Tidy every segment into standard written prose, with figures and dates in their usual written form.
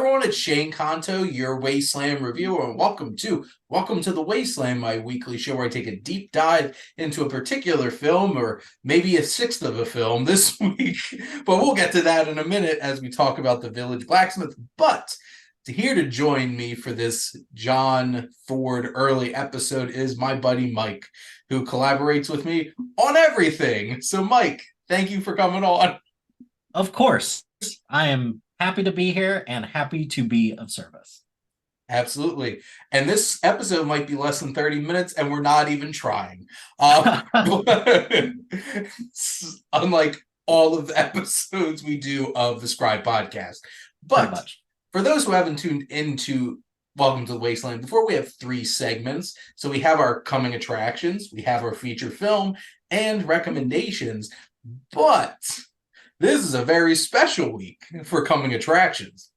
everyone, it's Shane Kanto, your Wasteland Reviewer, and welcome to the Wasteland, my weekly show where I take a deep dive into a particular film, or maybe a sixth of a film this week. But we'll get to that in a minute as we talk about The Village Blacksmith. But here to join me for this John Ford early episode is my buddy Mike, who collaborates with me on everything. So Mike, thank you for coming on. Of course. I am happy to be here and happy to be of service. Absolutely. And this episode might be less than 30 minutes, and we're not even trying. Unlike all of the episodes we do of the Scribe podcast. But for those who haven't tuned into Welcome to the Wasteland, before we have 3 segments. So we have our coming attractions, we have our feature film, and recommendations. But this is a very special week for coming attractions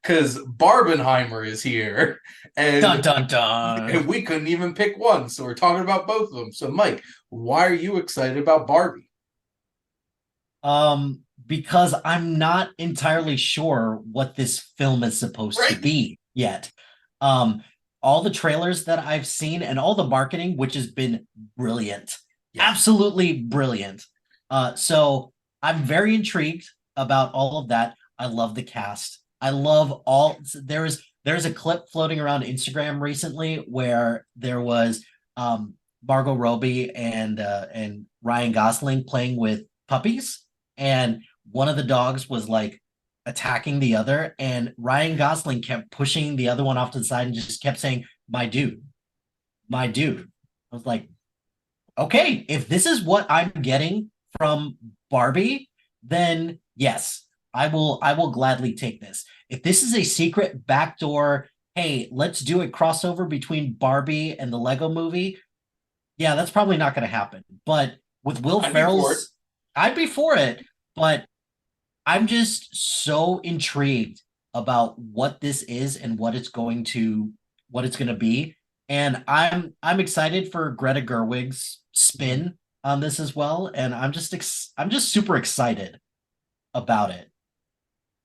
because Barbenheimer is here, and, dun, dun, dun. And we couldn't even pick one, so we're talking about both of them. So, Mike, why are you excited about Barbie? Because I'm not entirely sure what this film is supposed to be yet. All the trailers that I've seen and all the marketing, which has been brilliant, absolutely brilliant. So I'm very intrigued about all of that. I love the cast. I love all. There's a clip floating around Instagram recently where there was Margot Robbie and Ryan Gosling playing with puppies, and one of the dogs was like attacking the other, and Ryan Gosling kept pushing the other one off to the side and just kept saying, "My dude, my dude." I was like, okay, if this is what I'm getting from Barbie, then yes, I will gladly take this. If this is a secret backdoor, hey, let's do a crossover between Barbie and the Lego movie, yeah, that's probably not going to happen. But with Will Ferrell's, I'd be for it, but I'm just so intrigued about what this is and what it's going to be. And I'm excited for Greta Gerwig's spin on this as well, and I'm just super excited about it.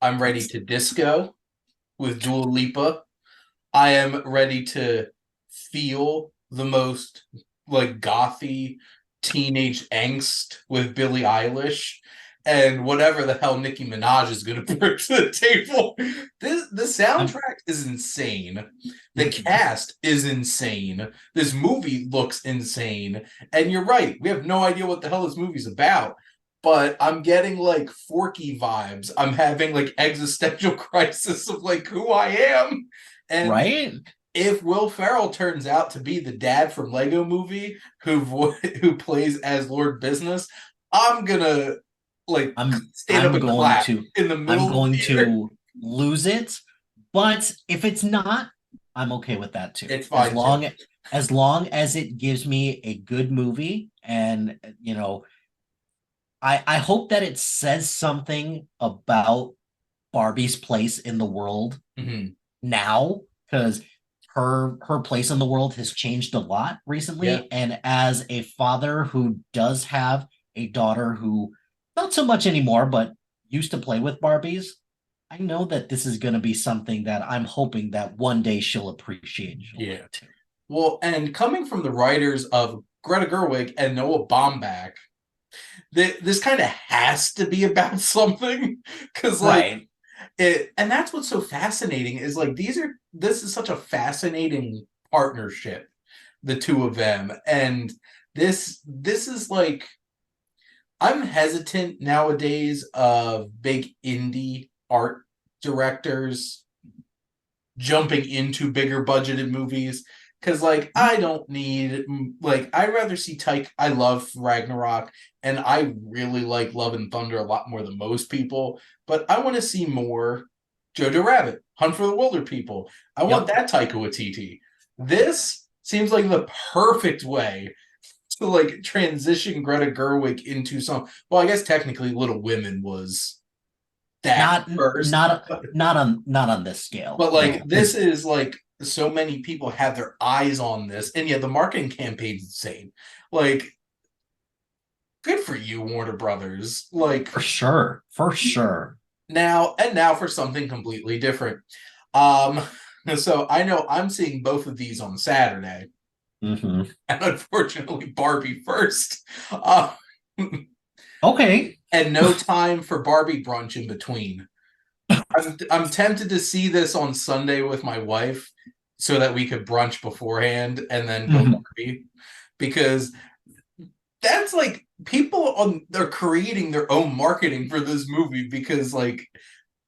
I'm ready to disco with Dua Lipa. I am ready to feel the most like gothy teenage angst with Billie Eilish, and whatever the hell Nicki Minaj is going to bring to the table. The soundtrack is insane. The cast is insane. This movie looks insane. And you're right, we have no idea what the hell this movie's about. But I'm getting like Forky vibes. I'm having like existential crisis of like who I am. And if Will Ferrell turns out to be the dad from Lego Movie who plays as Lord Business, I'm gonna stand up and clap in the middle. I'm going to lose it, but if it's not, I'm okay with that too. It's fine as long as it gives me a good movie, and I hope that it says something about Barbie's place in the world now, because her place in the world has changed a lot recently. And as a father who does have a daughter who not so much anymore, but used to play with Barbies, I know that this is going to be something that I'm hoping that one day she'll appreciate. Too. Well, and coming from the writers of Greta Gerwig and Noah Baumbach, this kind of has to be about something, because and that's what's so fascinating is like this is such a fascinating partnership, the two of them, and this is like, I'm hesitant nowadays of big indie art directors jumping into bigger budgeted movies, because I don't need I'd rather see Taika. I love Ragnarok, and I really like Love and Thunder a lot more than most people, but I want to see more Jojo Rabbit, Hunt for the Wilder People. I want that Taika Waititi. This seems like the perfect way to transition Greta Gerwig into some. Well, I guess technically Little Women was that first, not on this scale. But this is so many people have their eyes on this, and the marketing campaign's insane. Good for you, Warner Brothers. For sure. Now for something completely different. Um, so I know I'm seeing both of these on Saturday, Mm-hmm. and unfortunately Barbie first. Uh, Okay. and no time for Barbie brunch in between. I'm tempted to see this on Sunday with my wife so that we could brunch beforehand and then go Mhm. Barbie, because that's like people on they're creating their own marketing for this movie, because like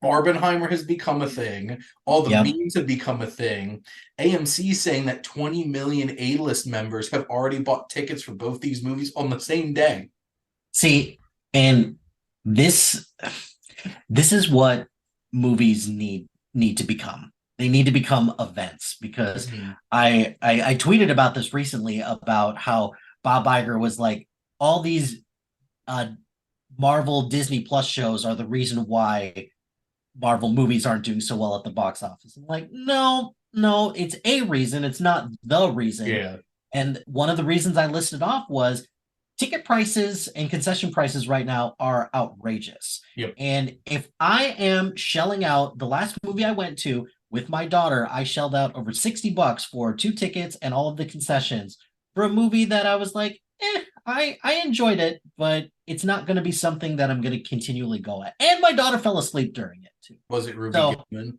Barbenheimer has become a thing. All the Yep. memes have become a thing. AMC saying that 20 million A-list members have already bought tickets for both these movies on the same day. See, and this this is what movies need to become. They need to become events because Mm-hmm. I tweeted about this recently about how Bob Iger was like all these uh Marvel Disney Plus shows are the reason why Marvel movies aren't doing so well at the box office. I'm like, no, no, it's a reason. It's not the reason. Yeah. And one of the reasons I listed off was ticket prices and concession prices right now are outrageous. Yep. And if I am shelling out, the last movie I went to with my daughter, I shelled out over $60 for 2 tickets and all of the concessions for a movie that I was like, I enjoyed it, but it's not going to be something that I'm going to continually go at. And my daughter fell asleep during it too. Was it Ruby So Gilman?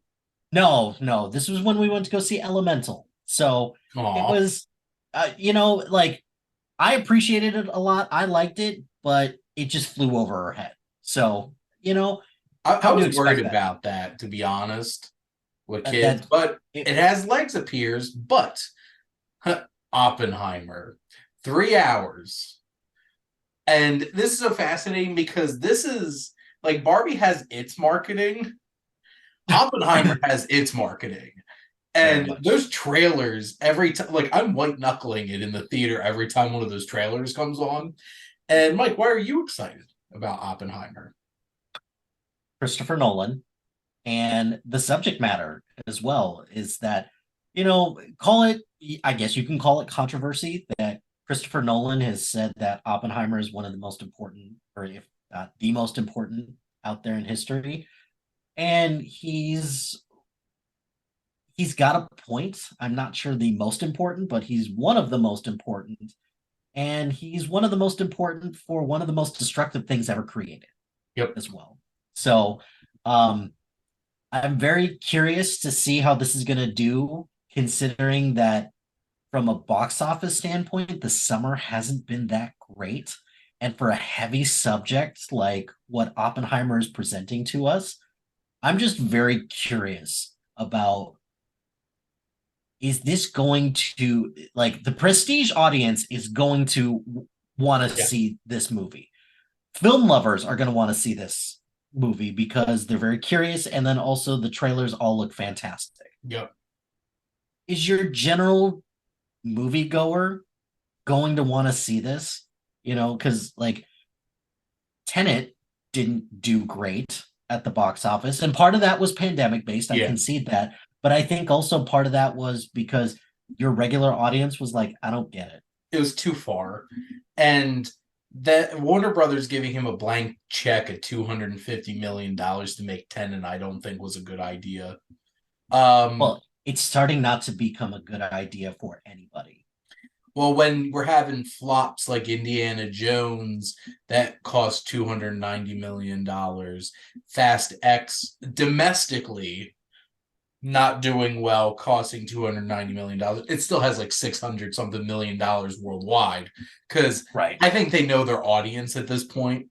no, no, this was when we went to go see Elemental. So it Aw. was, like I appreciated it a lot. I liked it, but it just flew over her head. So I come to was worried expect that. about that, to be honest, with kids, That but it, it has legs, appears. But Oppenheimer, 3 hours. And this is so fascinating because this is like Barbie has its marketing, Oppenheimer has its marketing. very And much. those trailers, every time, like I'm white knuckling it in the theater every time one of those trailers comes on. And Mike, why are you excited about Oppenheimer? Christopher Nolan and the subject matter as well is that call it, I guess you can call it controversy that Christopher Nolan has said that Oppenheimer is one of the most important, or if not the most important out there in history, and he's got a point. I'm not sure the most important, but he's one of the most important, and he's one of the most important for one of the most destructive things ever created Yep. as well. So um I'm very curious to see how this is going to do, considering that from a box office standpoint, the summer hasn't been that great. And for a heavy subject like what Oppenheimer is presenting to us, I'm just very curious about, is this going to, like, the prestige audience is going to want to Yeah. see this movie. Film lovers are going to want to see this movie because they're very curious, and then also the trailers all look fantastic. Yep. Is your general moviegoer going to want to see this? Because like Tenet didn't do great at the box office, and part of that was pandemic based. I Yeah. concede that, but I think also part of that was because your regular audience was like, I don't get it. It was too far. And that Warner Brothers giving him a blank check at $250 million to make 10, and I don't think was a good idea. Well, it's starting not to become a good idea for anybody. Well, when we're having flops like Indiana Jones that cost $290 million, Fast X domestically not doing well, costing $290 million, it still has like 600 something $million worldwide, because Right. I think they know their audience at this point.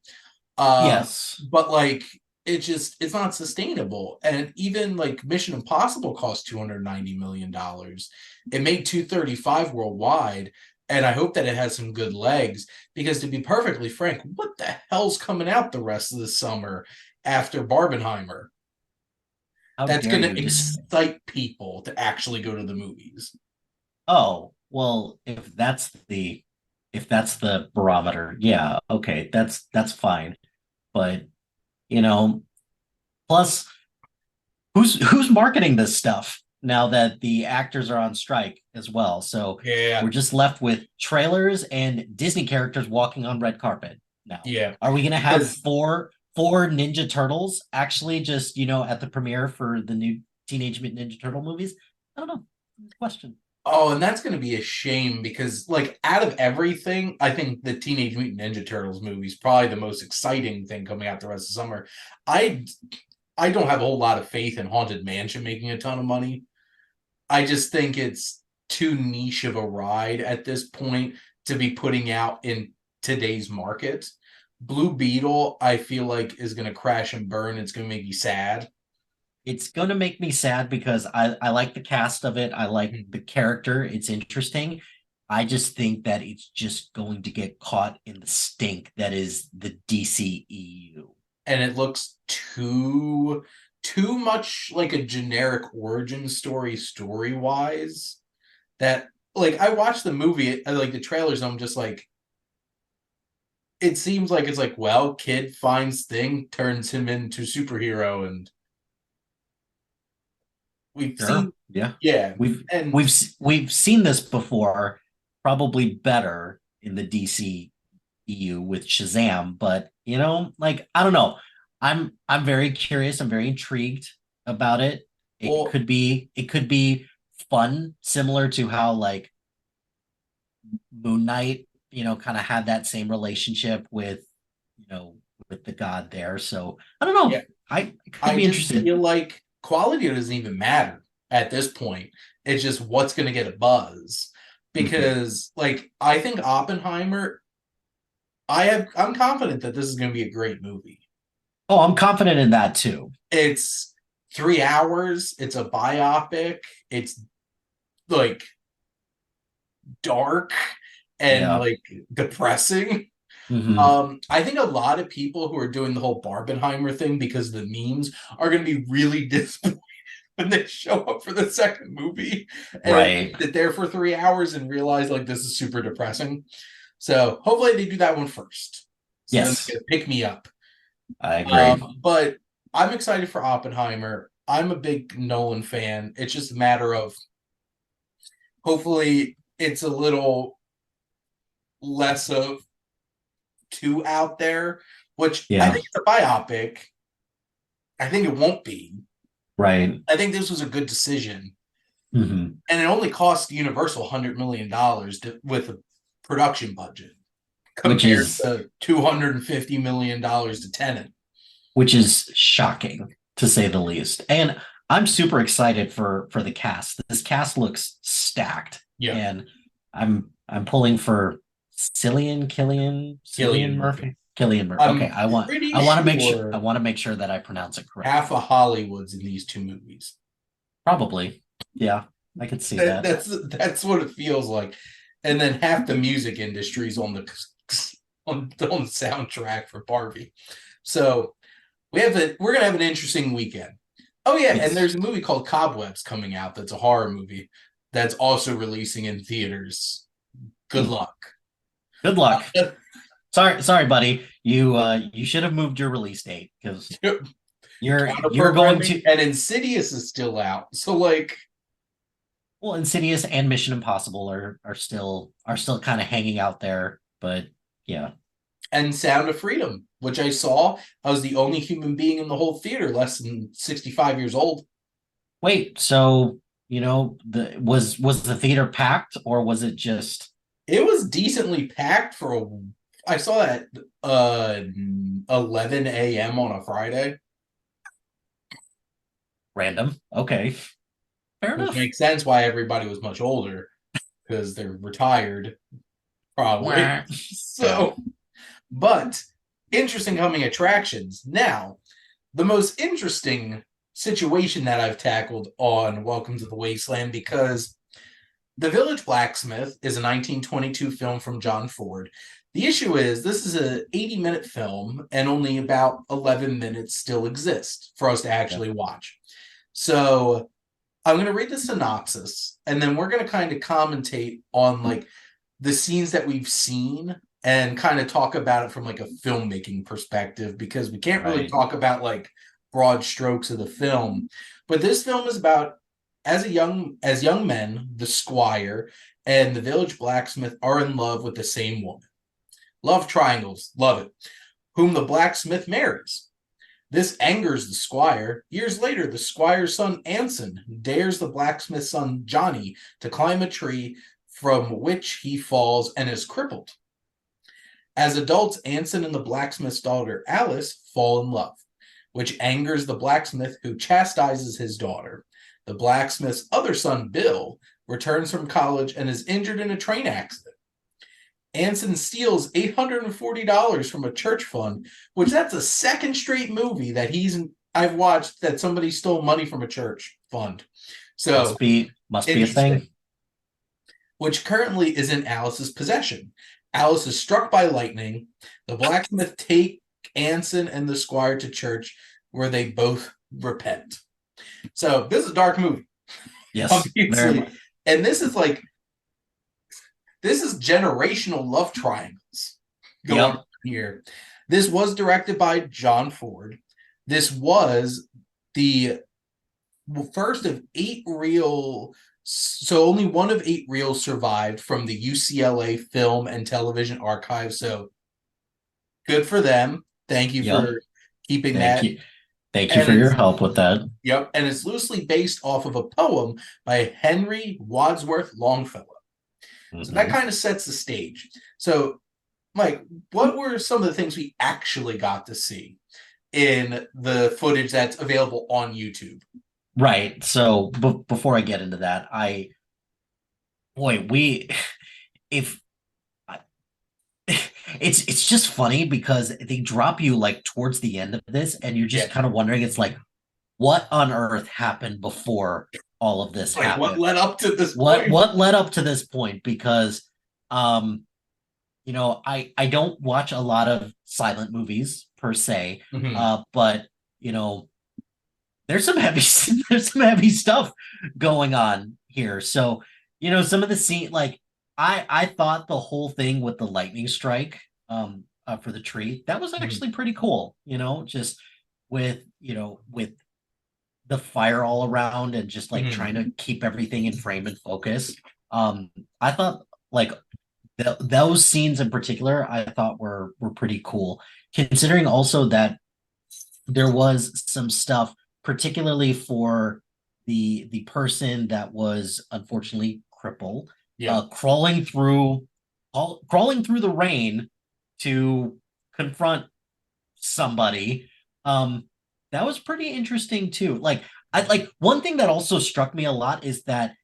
Yes. But like it's not sustainable. And even like Mission Impossible cost $290 million. It made 235 worldwide. And I hope that it has some good legs, because to be perfectly frank, what the hell's coming out the rest of the summer after Barbenheimer? How That's dare going you to excite people to actually go to the movies. Oh, well, if that's the barometer, yeah, okay, that's fine. But you know, plus who's marketing this stuff now that the actors are on strike as well? So Yeah. we're just left with trailers and Disney characters walking on red carpet now. Yeah. Are we gonna have Because four 4 Ninja Turtles actually just, at the premiere for the new Teenage Mutant Ninja Turtle movies? I don't know. Question. Oh, and that's going to be a shame because, like, out of everything, I think the Teenage Mutant Ninja Turtles movie is probably the most exciting thing coming out the rest of summer. I don't have a whole lot of faith in Haunted Mansion making a ton of money. I just think it's too niche of a ride at this point to be putting out in today's market. Blue Beetle, I feel like, is going to crash and burn. It's going to make you sad. It's going to make me sad because I like the cast of it. I like the character. It's interesting. I just think that it's just going to get caught in the stink that is the DCEU. And it looks too much like a generic origin story wise, that, like, I watched the movie, like the trailers, and I'm just like, it seems like it's like, well, kid finds thing, turns him into superhero, and we've seen, yeah, we've seen this before, probably better in the DCEU with Shazam, but like, I don't know. I'm very curious. I'm very intrigued about it. It could be fun, similar to how like Moon Knight, kind of had that same relationship with, with the god there. So I don't know. Yeah. I could be interested. I feel like quality doesn't even matter at this point. It's just what's going to get a buzz. Because like, I think Oppenheimer, I'm confident that this is going to be a great movie. Oh, I'm confident in that too. It's 3 hours. It's a biopic. It's like dark and like depressing. I think a lot of people who are doing the whole Barbenheimer thing because the memes are going to be really disappointed when they show up for the second movie and sit there for 3 hours and realize like this is super depressing. So hopefully they do that one first. So yes, then they can pick me up. I agree. But I'm excited for Oppenheimer. I'm a big Nolan fan. It's just a matter of hopefully it's a little less of too out there, which I think it's a biopic. I think it won't be. Right. I think this was a good decision. And it only cost Universal $100 million with a production budget, compared to $250 million to Tenet. Which is shocking, to say the least. And I'm super excited for the cast. This cast looks stacked. Yeah. And I'm pulling for Cillian Murphy. Okay, I want to make sure that I pronounce it correctly. Half of Hollywood's in these two movies. Probably. Yeah, I could see that. That's what it feels like. And then half the music industry's on the soundtrack for Barbie. So we're gonna have an interesting weekend. Oh yeah, and there's a movie called Cobwebs coming out that's a horror movie that's also releasing in theaters. Good luck. Good luck. Sorry, buddy. You should have moved your release date because you're going to. And Insidious is still out. So like, well, Insidious and Mission Impossible are still kind of hanging out there, but yeah. And Sound of Freedom, which I saw. I was the only human being in the whole theater less than 65 years old. Wait, so was the theater packed or was it just? It was decently packed for I saw that 11 a.m. on a Friday. Random. Okay. Fair enough. Which makes sense why everybody was much older, because they're retired, probably. So, but interesting coming attractions. Now, the most interesting situation that I've tackled on Welcome to the Wasteland, because The Village Blacksmith is a 1922 film from John Ford. The issue is this is an 80-minute film and only about 11 minutes still exist for us to actually watch. So I'm going to read the synopsis and then we're going to kind of commentate on like the scenes that we've seen and kind of talk about it from like a filmmaking perspective, because we can't really talk about like broad strokes of the film. But this film is about as young men, the squire and the village blacksmith are in love with the same woman. Love triangles, love it. Whom the blacksmith marries. This angers the squire. Years later, the squire's son Anson dares the blacksmith's son Johnny to climb a tree from which he falls and is crippled. As adults, Anson and the blacksmith's daughter Alice fall in love, which angers the blacksmith, who chastises his daughter. The blacksmith's other son, Bill, returns from college and is injured in a train accident. Anson steals $840 from a church fund, which that's a second straight movie that I've watched that somebody stole money from a church fund. So must be a thing. Which currently is in Alice's possession. Alice is struck by lightning. The blacksmith take Anson and the squire to church, where they both repent. So this is a dark movie. Yes, obviously. And this is generational love triangles going on here. This was directed by John Ford. This was the first of 8 reels. So only one of 8 reels survived from the UCLA Film and Television Archive. So good for them. Thank you for keeping that. Thank you for your help with that. Yep. And it's loosely based off of a poem by Henry Wadsworth Longfellow. Mm-hmm. So that kind of sets the stage. So, Mike, what were some of the things we actually got to see in the footage that's available on YouTube? Right. So before I get into that, it's just funny because they drop you like towards the end of this and you're just kind of wondering, it's like, what on earth happened before all of this happened? What led up to this point? What led up to this point? Because I don't watch a lot of silent movies per se, but there's some heavy stuff going on here. So, some of the scene, like I thought the whole thing with the lightning strike for the tree, that was actually pretty cool, just with the fire all around and just like trying to keep everything in frame and focus. I thought like those scenes in particular, I thought were pretty cool, considering also that there was some stuff, particularly for the person that was unfortunately crippled, crawling through the rain to confront somebody. That was pretty interesting too. Like one thing that also struck me a lot is that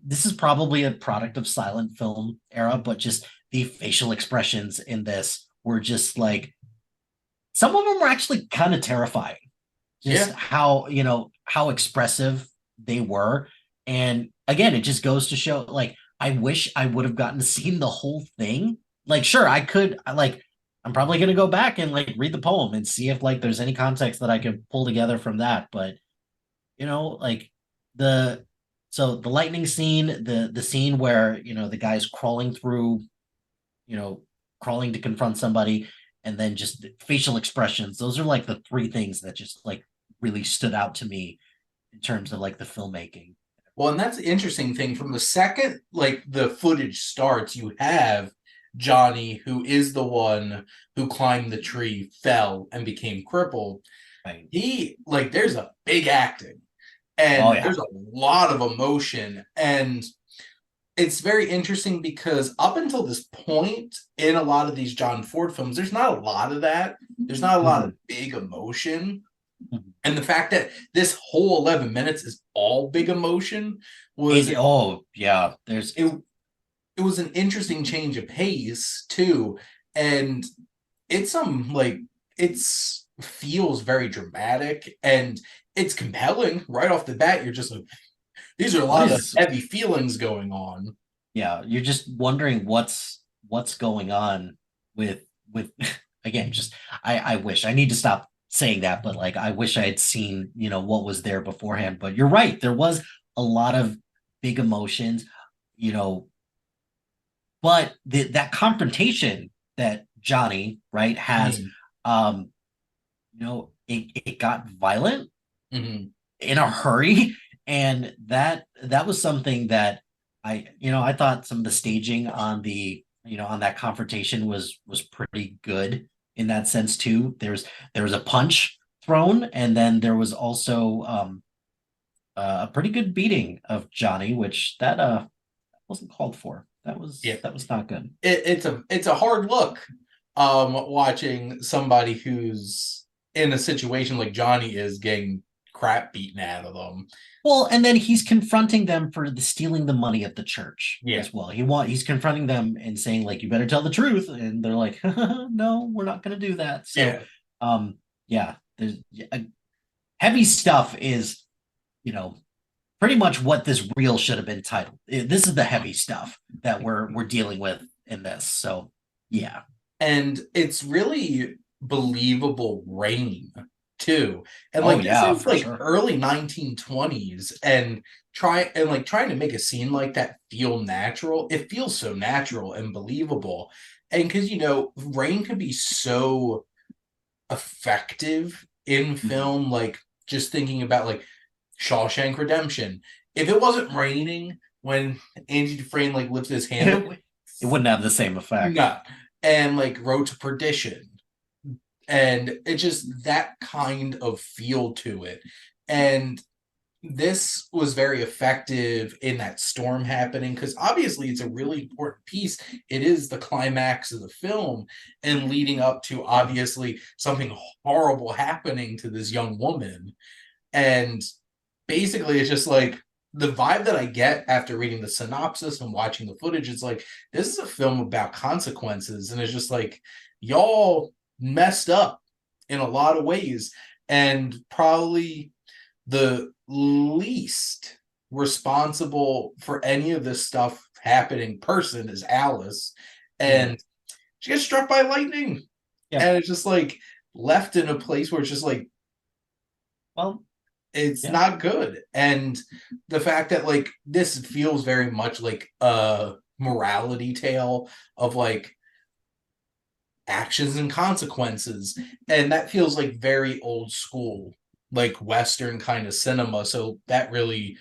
this is probably a product of silent film era, but just the facial expressions in this were just like, some of them were actually kind of terrifying. Just how expressive they were. And again, it just goes to show, like, I wish I would have gotten to see the whole thing. Like, sure, I'm probably going to go back and like read the poem and see if like there's any context that I could pull together from that. But, like the lightning scene, the scene where, the guy's crawling through, crawling to confront somebody, and then just facial expressions. Those are like the 3 things that just like really stood out to me in terms of like the filmmaking. Well, and that's the interesting thing. From the second like the footage starts, you have Johnny, who is the one who climbed the tree, fell, and became crippled. Right. There's a big acting, and there's a lot of emotion, and it's very interesting because up until this point in a lot of these John Ford films, there's not a lot of that. There's not a lot of big emotion. And the fact that this whole 11 minutes is all big emotion was it was an interesting change of pace too. And it's feels very dramatic and it's compelling right off the bat. You're just like, these are a lot of heavy feelings going on. Yeah, you're just wondering what's going on with again, just I wish, I need to stop saying that, but like I wish I had seen, what was there beforehand. But you're right, there was a lot of big emotions, but that confrontation that Johnny, right, has, it got violent in a hurry. And that was something that I thought some of the staging on on that confrontation was pretty good in that sense too. There was a punch thrown, and then there was also a pretty good beating of Johnny, which that wasn't called for. Yeah, That was not good. it's a hard look watching somebody who's in a situation like Johnny is getting crap beaten out of them. Well, and then he's confronting them for stealing the money of the church Yeah. as well. He's confronting them and saying like, "You better tell the truth," and they're like, "No, we're not going to do that." So, Yeah. yeah, there's heavy stuff is, pretty much what this reel should have been titled. This is the heavy stuff that we're dealing with in this. So, yeah. And it's really believable rain too. And Oh like this yeah, is for like sure. early 1920s and trying to make a scene like that feel natural. It feels so natural and believable. And because rain can be so effective in Mhm. film, like just thinking about like Shawshank Redemption. If it wasn't raining when Andy Dufresne like lifts his hand up, It wouldn't have the same effect. no. And like Road to Perdition. And it's just that kind of feel to it. And this was very effective in that storm happening because obviously it's a really important piece. It is the climax of the film and leading up to obviously something horrible happening to this young woman. And basically, it's just like the vibe that I get after reading the synopsis and watching the footage is like, this is a film about consequences. And it's just like, y'all messed up in a lot of ways. And probably the least responsible for any of this stuff happening person is Alice. Mhm. And she gets struck by lightning. Yeah. And it's just like left in a place where it's just like, Well, it's yeah. not good. And the fact that like this feels very much like a morality tale of like actions and consequences, and that feels like very old school, like Western kind of cinema, so that really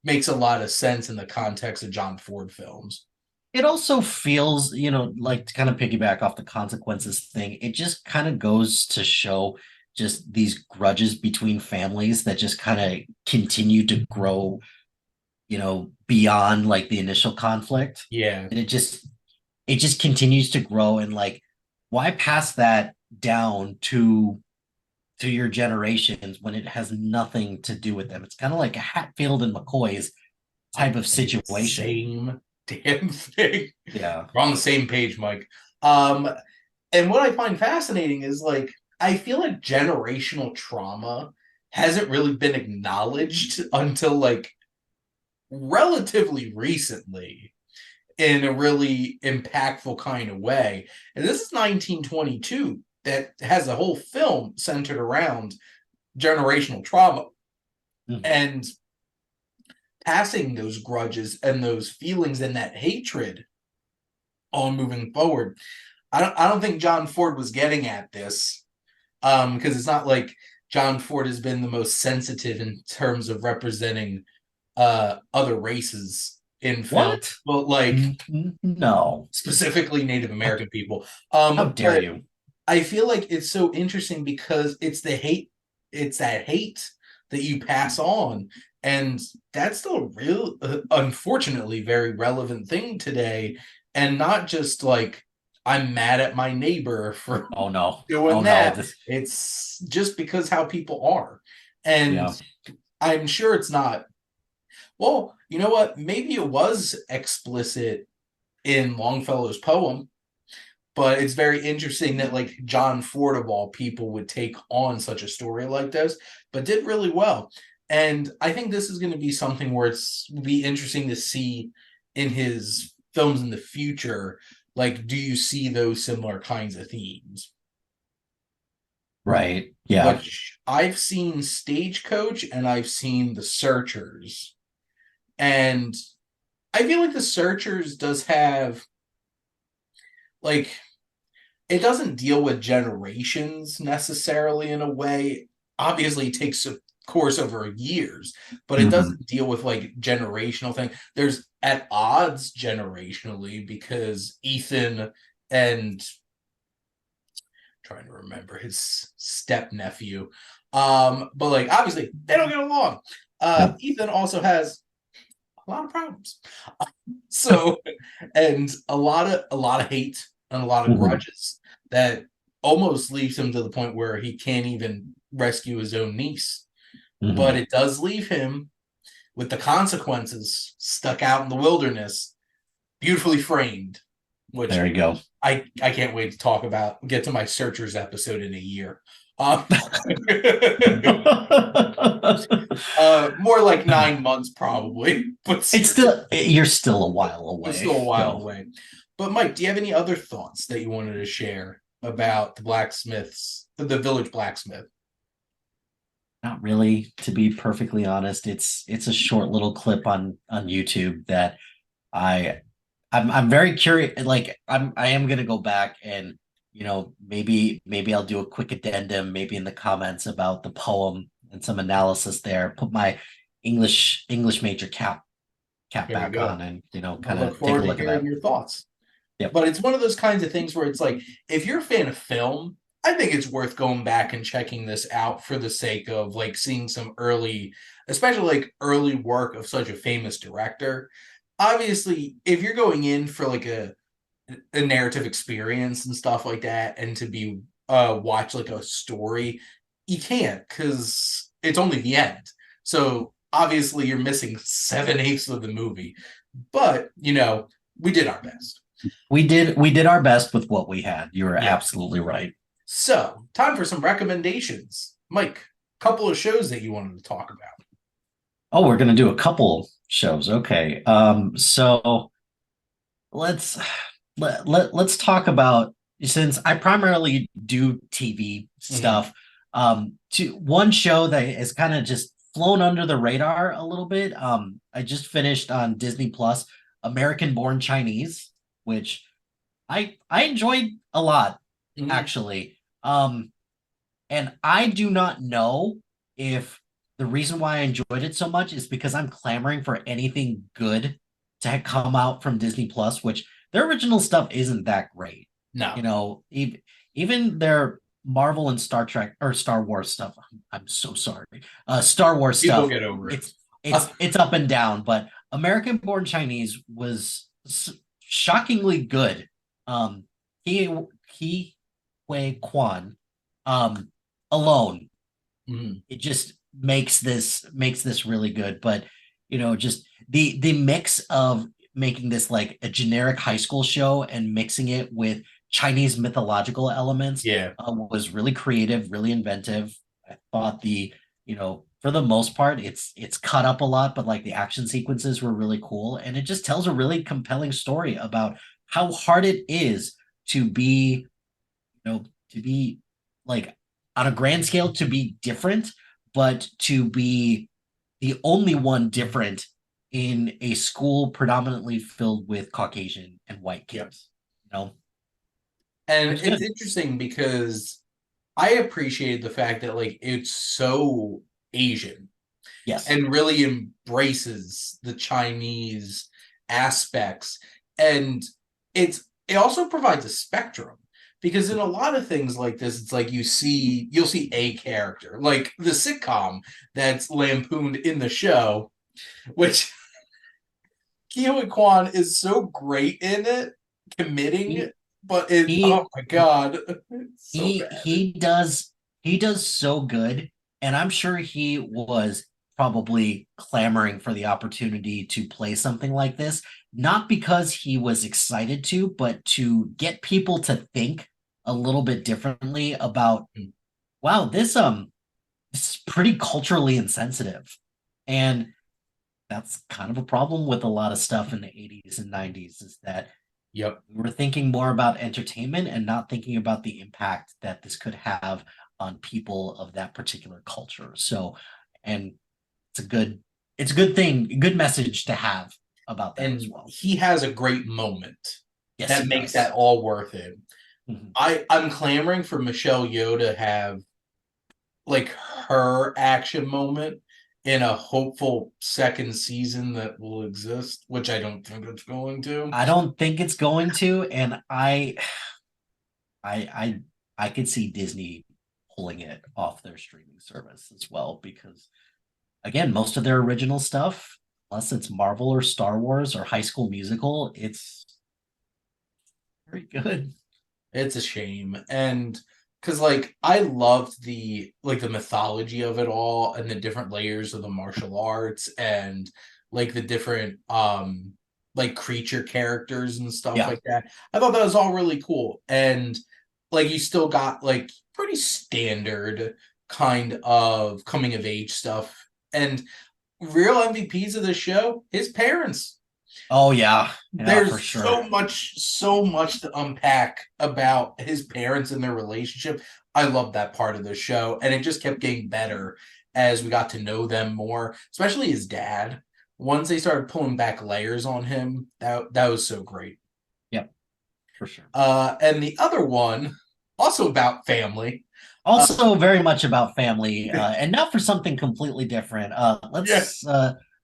makes a lot of sense in the context of John Ford films. It also feels, like to kind of piggyback off the consequences thing, it just kind of goes to show just these grudges between families that just kind of continue to grow, beyond like the initial conflict. Yeah. And it just continues to grow, and like why pass that down to your generations when it has nothing to do with them? It's kind of like a Hatfield and McCoy's I'm type of saying the situation. same damn thing. Yeah. We're on the same page, Mike. um and what I find fascinating is like I feel like generational trauma hasn't really been acknowledged until like relatively recently in a really impactful kind of way. And this is 1922 that has a whole film centered around generational trauma Mhm. and passing those grudges and those feelings and that hatred on moving forward. I don't think John Ford was getting at this because it's not like John Ford has been the most sensitive in terms of representing other races in film. What? Well, like No. specifically Native American people. How dare But you? I feel like it's so interesting because it's that hate that you pass on. And that's still a real, unfortunately, very relevant thing today. And not just like, I'm mad at my neighbor for Oh no. doing Oh no. that. This It's just because how people are. And yeah. I'm sure it's not, well, you know what? Maybe it was explicit in Longfellow's poem, but it's very interesting that like John Ford of all people would take on such a story like this, but did really well. And I think this is going to be something where it's be interesting to see in his films in the future. Like, do you see those similar kinds of themes? Right. Yeah. Which I've seen Stagecoach and I've seen The Searchers. And I feel like The Searchers does have like it doesn't deal with generations necessarily in a way. Obviously, it takes a course over years, but it Mhm. doesn't deal with like generational thing. There's at odds generationally because Ethan and trying to remember his step nephew. But like obviously they don't get along. Yep. Ethan also has a lot of problems. So and a lot of hate and a lot of grudges that almost leaves him to the point where he can't even rescue his own niece. But it does leave him with the consequences stuck out in the wilderness, beautifully framed. Which there you go. I can't wait to get to my Searchers episode in a year. More like 9 months probably, but you're still a while away. Still a while away. But Mike, do you have any other thoughts that you wanted to share about the village blacksmith? Not really, to be perfectly honest. It's a short little clip on YouTube that I'm very curious. Like I am gonna go back and maybe I'll do a quick addendum, maybe in the comments about the poem and some analysis there. Put my English major cap back on, and kind of take a look at that. Your thoughts. Yep. But it's one of those kinds of things where it's like, if you're a fan of film, I think it's worth going back and checking this out for the sake of like seeing some especially like early work of such a famous director. Obviously, if you're going in for like a narrative experience and stuff like that, and to be watch like a story, you can't, because it's only the end. So obviously you're missing 7/8 of the movie. But we did our best. We did our best with what we had. You were absolutely right. So, time for some recommendations. Mike, a couple of shows that you wanted to talk about. Oh, we're going to do a couple shows. Okay. So let's talk about, since I primarily do TV stuff, to one show that has kind of just flown under the radar a little bit. I just finished on Disney Plus, American Born Chinese, which I enjoyed a lot, actually. And I do not know if the reason why I enjoyed it so much is because I'm clamoring for anything good to come out from Disney Plus, which their original stuff isn't that great. No. Even their Marvel and Star Trek or Star Wars stuff. I'm so sorry. Star Wars People stuff. Get over it. It's up and down, but American Born Chinese was shockingly good. He Wei Kwan alone, it just makes this really good. But just the mix of making this like a generic high school show and mixing it with Chinese mythological elements was really creative, really inventive. I thought for the most part it's cut up a lot, but like the action sequences were really cool, and it just tells a really compelling story about how hard it is to be like on a grand scale, to be different, but to be the only one different in a school predominantly filled with Caucasian and white kids. And it's interesting because I appreciate the fact that like it's so Asian. Yes. And really embraces the Chinese aspects. And it also provides a spectrum, because in a lot of things like this, it's like you'll see a character, like the sitcom that's lampooned in the show, which Ke Kwan is so great in it, committing, but oh my god, he does so good, and I'm sure he was probably clamoring for the opportunity to play something like this, not because he was excited to, but to get people to think a little bit differently about, wow, this is pretty culturally insensitive. And that's kind of a problem with a lot of stuff in the 80s and 90s, is that we're thinking more about entertainment and not thinking about the impact that this could have on people of that particular culture. So, and it's a good thing, good message to have about that as well. He has a great moment that makes that all worth it. I'm clamoring for Michelle Yeoh to have like her action moment in a hopeful second season that will exist, which I don't think it's going to. I don't think it's going to, and I I could see Disney pulling it off their streaming service as well, because again, most of their original stuff, unless it's Marvel or Star Wars or High School Musical, it's very good. It's a shame. And because like I loved the mythology of it all and the different layers of the martial arts and like the different like creature characters and stuff like that. I thought that was all really cool. And like you still got like pretty standard kind of coming of age stuff. And real MVPs of the show, his parents. Oh yeah, There's for sure. so much to unpack about his parents and their relationship. I love that part of the show, and it just kept getting better as we got to know them more, especially his dad. Once they started pulling back layers on him, that was so great. Yep, for sure. And the other one, also about family. Also very much about family, and now for something completely different.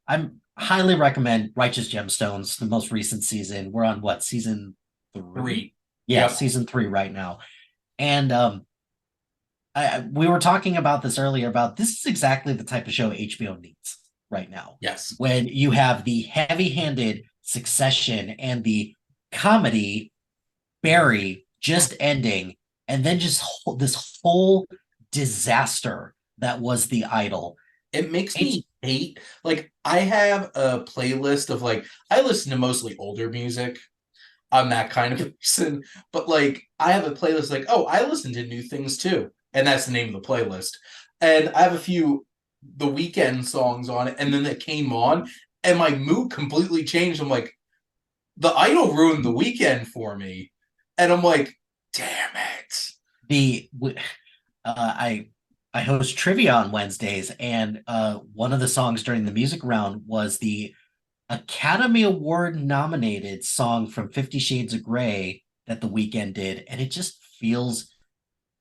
I'm highly recommend Righteous Gemstones, the most recent season. We're on what, season 3? Yeah, yep. Season 3 right now. And we were talking about this earlier about this is exactly the type of show HBO needs right now. Yes. When you have the heavy-handed Succession and the comedy Barry just ending, and then just this whole disaster that was The Idol. It makes me hate, like, I have a playlist of, like, I listen to mostly older music. I'm that kind of person. But, like, I have a playlist like, oh, I listen to new things too. And that's the name of the playlist. And I have a few The Weeknd songs on it, and then it came on, and my mood completely changed. I'm like, The Idol ruined The Weeknd for me. And I'm like, damn it. I host trivia on Wednesdays, and one of the songs during the music round was the Academy Award nominated song from 50 Shades of Grey that The Weeknd did, and it just feels,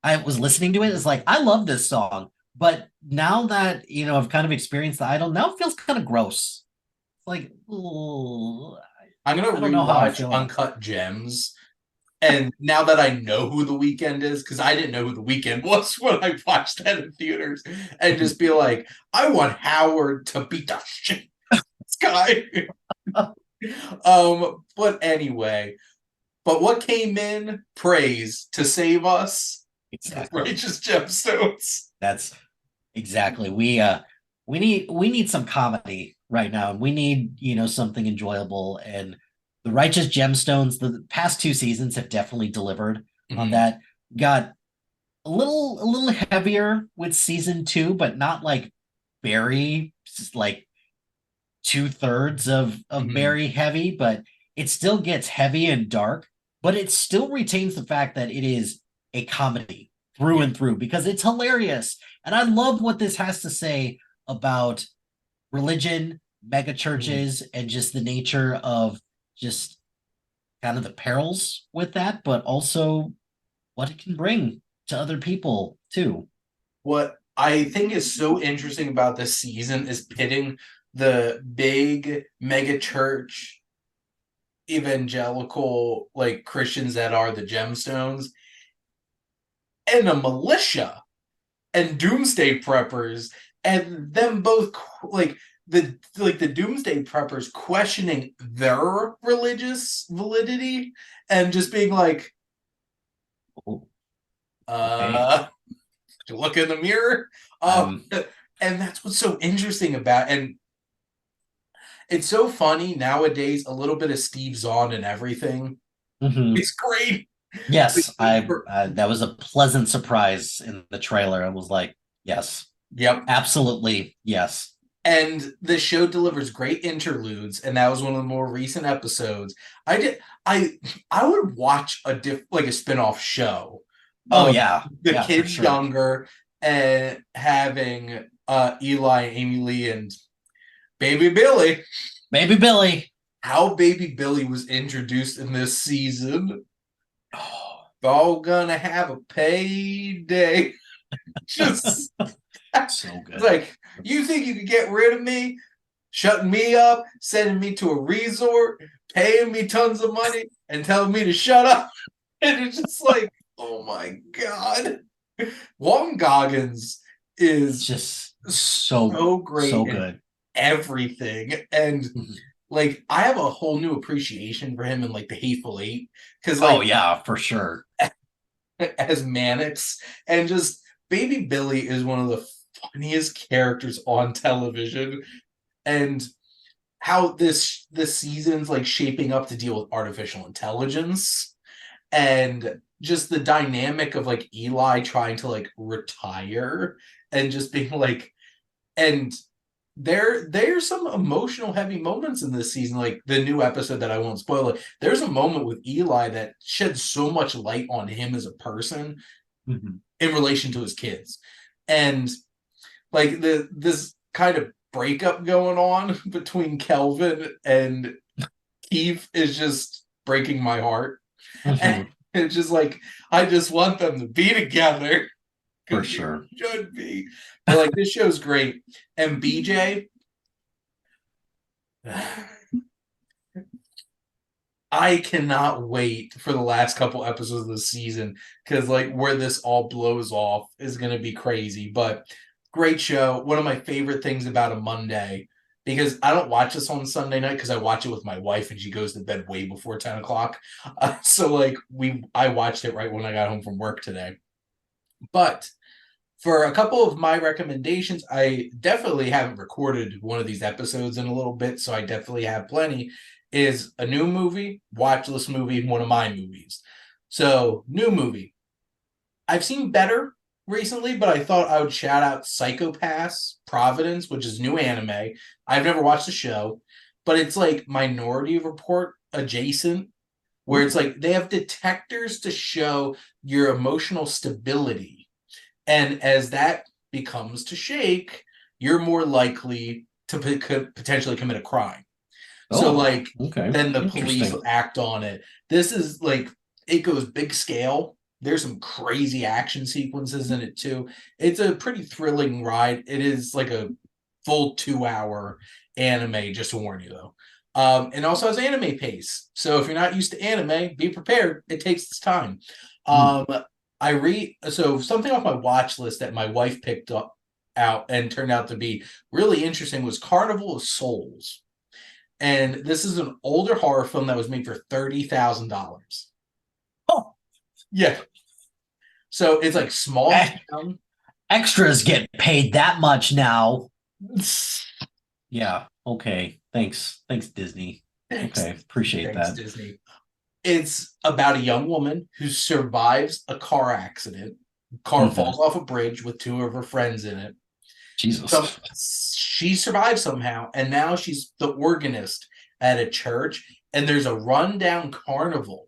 I was listening to it, it's like, I love this song, but now that, I've kind of experienced The Idol, now it feels kind of gross. It's like, I'm going to rewatch Uncut Gems. And now that I know who The Weeknd is, because I didn't know who The Weeknd was when I watched that in theaters, and just be like, I want Howard to beat the shit out of this guy. But anyway, but what came in? Praise to save us. Exactly. Righteous Gemstones. That's exactly. We need some comedy right now, and we need, something enjoyable. And the Righteous Gemstones, the past 2 seasons have definitely delivered on that. Got a little heavier with season 2, but not like Barry, like 2/3 of Barry heavy, but it still gets heavy and dark, but it still retains the fact that it is a comedy through and through, because it's hilarious. And I love what this has to say about religion, mega churches, and just the nature of just kind of the perils with that, but also what it can bring to other people too. What I think is so interesting about this season is pitting the big mega church evangelical like Christians that are the Gemstones and a militia and doomsday preppers, and them both like the doomsday preppers questioning their religious validity and just being like, to look in the mirror. And that's what's so interesting about, and it's so funny nowadays, a little bit of Steve Zahn and everything. It's great. Yes, that was a pleasant surprise in the trailer. I was like, yes. Yep. Absolutely, yes. And the show delivers great interludes, and that was one of the more recent episodes. I would watch a spin-off show. Oh yeah. The kids younger and having Eli, Amy Lee, and Baby Billy. Baby Billy. How Baby Billy was introduced in this season. Oh, all gonna have a payday. Just so good. Like, you think you could get rid of me? Shutting me up, sending me to a resort, paying me tons of money, and telling me to shut up. And it's just like, Oh my god. Walton Goggins is Just so great so in good. everything. And Mhm. like I have a whole new appreciation for him in like the Hateful Eight. Because Oh like yeah, for sure. as Mannix and just Baby Billy is one of the funniest characters on television. And how this season's like shaping up to deal with artificial intelligence and just the dynamic of like Eli trying to like retire and just being like and there's some emotional heavy moments in this season, like the new episode that I won't spoil it. There's a moment with Eli that sheds so much light on him as a person Mm-hmm. in relation to his kids. And like this kind of breakup going on between Kelvin and Keith is just breaking my heart. And Mm-hmm. it's just like I just want them to be together For because they sure. should be. But like this show's great. And BJ, I cannot wait for the last couple episodes of the season because like where this all blows off is gonna be crazy. But great show. One of my favorite things about a Monday because I don't watch this on Sunday night because I watch it with my wife and she goes to bed way before 10 o'clock. So like I watched it right when I got home from work today. But for a couple of my recommendations, I definitely haven't recorded one of these episodes in a little bit, so I definitely have plenty. Is a new movie, watch list movie, one of my movies. So, new movie. I've seen better recently, but I thought I would shout out Psycho-Pass Providence, which is new anime. I've never watched the show, but it's like Minority Report adjacent, where it's Ooh. like they have detectors to show your emotional stability and as that becomes to shake, you're more likely to potentially commit a crime. So, Oh, like, okay. then the police Interesting. act on it. This is like, it goes big scale. There's some crazy action sequences in it, too. It's a pretty thrilling ride. It is like a full 2 hour anime, just to warn you, though. And also has anime pace. So, if you're not used to anime, be prepared. It takes its time. Mm. Um, I read so something off my watch list that my wife picked up out and turned out to be really interesting was Carnival of Souls. And this is an older horror film that was made for $30,000. Oh, Yeah. So it's like small e- town. extras get paid that much now. Yeah. Okay. Thanks. Thanks, Disney. Thanks. Okay. Appreciate Thanks, that. Disney. It's about a young woman who survives a car accident. Car Hmm. falls off a bridge with two of her friends in it. Jesus. She survived somehow, and now she's the organist at a church. And there's a rundown carnival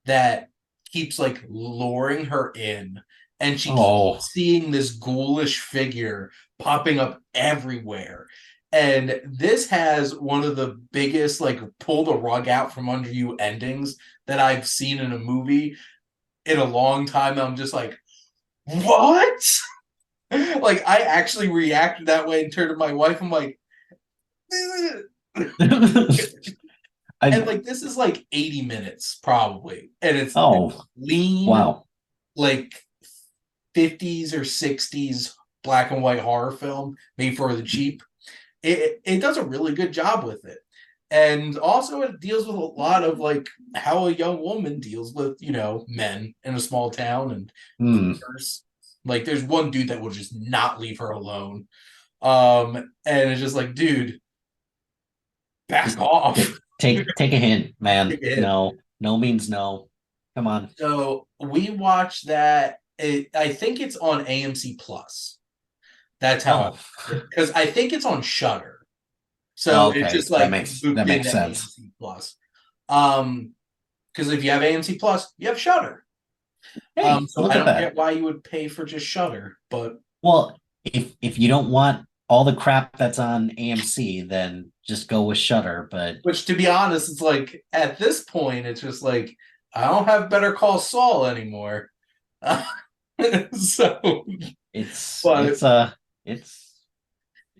that keeps like luring her in, and she keeps Oh. seeing this ghoulish figure popping up everywhere. And this has one of the biggest like pull the rug out from under you endings that I've seen in a movie in a long time. I'm just like, what? Like I actually reacted that way and turned to my wife. I'm like, and I like this is like 80 minutes probably, and it's oh lean, wow. like 50s or 60s black and white horror film made for the cheap. It does a really good job with it. And also it deals with a lot of like how a young woman deals with, men in a small town and Hmm. creepers. Like there's one dude that will just not leave her alone. And it's just like, dude, back off. Take a hint, man. Again. No, no means no. Come on. So we watched that. I think it's on AMC Plus. That's how Oh, because I think it's on Shutter. So it's okay. just like That looped makes into sense. AMC Plus. Because if you have AMC Plus, you have Shutter. Hey, So look I at don't that. get why you would pay for just Shutter, but Well, if you don't want all the crap that's on AMC, then just go with Shutter. But which to be honest, it's like at this point, it's just like I don't have Better Call Saul anymore. So, it's but it's uh it's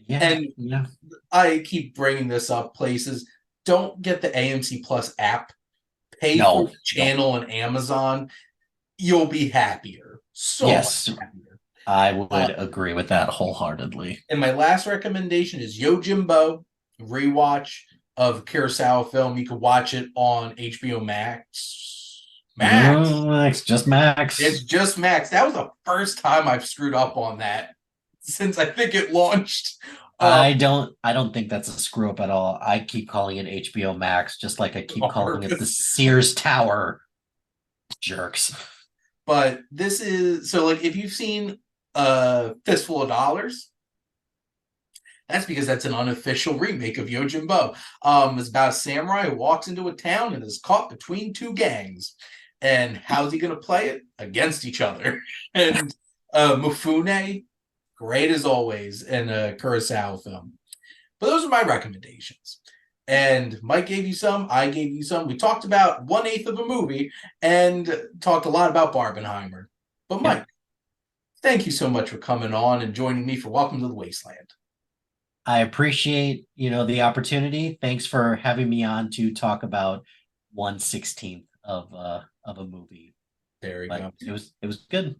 yeah, and yeah. I keep bringing this up places. Don't get the AMC Plus app. Pay for No, the no. channel on Amazon. you'll be happier. So much Yes, happier. I would agree with that wholeheartedly. And my last recommendation is Yojimbo, rewatch of Kurosawa film. You can watch it on HBO Max. Max. Max, just Max. It's just Max. That was the first time I've screwed up on that since I think it launched. I don't think that's a screw up at all. I keep calling it HBO Max, just like I keep calling it the Sears Tower. Jerks. But this is so like if you've seen Fistful of Dollars, that's because that's an unofficial remake of Yojimbo. It's about a samurai who walks into a town and is caught between two gangs. And how's he going to play it? Against each other. And Mufune, great as always in a Kurosawa film. But those are my recommendations. And Mike gave you some, I gave you some. We talked about 1/8 of a movie and talked a lot about Barbenheimer. But Mike, thank you so much for coming on and joining me for Welcome to the Wasteland. I appreciate, the opportunity. Thanks for having me on to talk about 1/16 of a movie. There you go. It was good.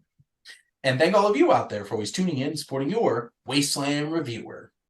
And thank all of you out there for always tuning in, supporting your Wasteland Reviewer.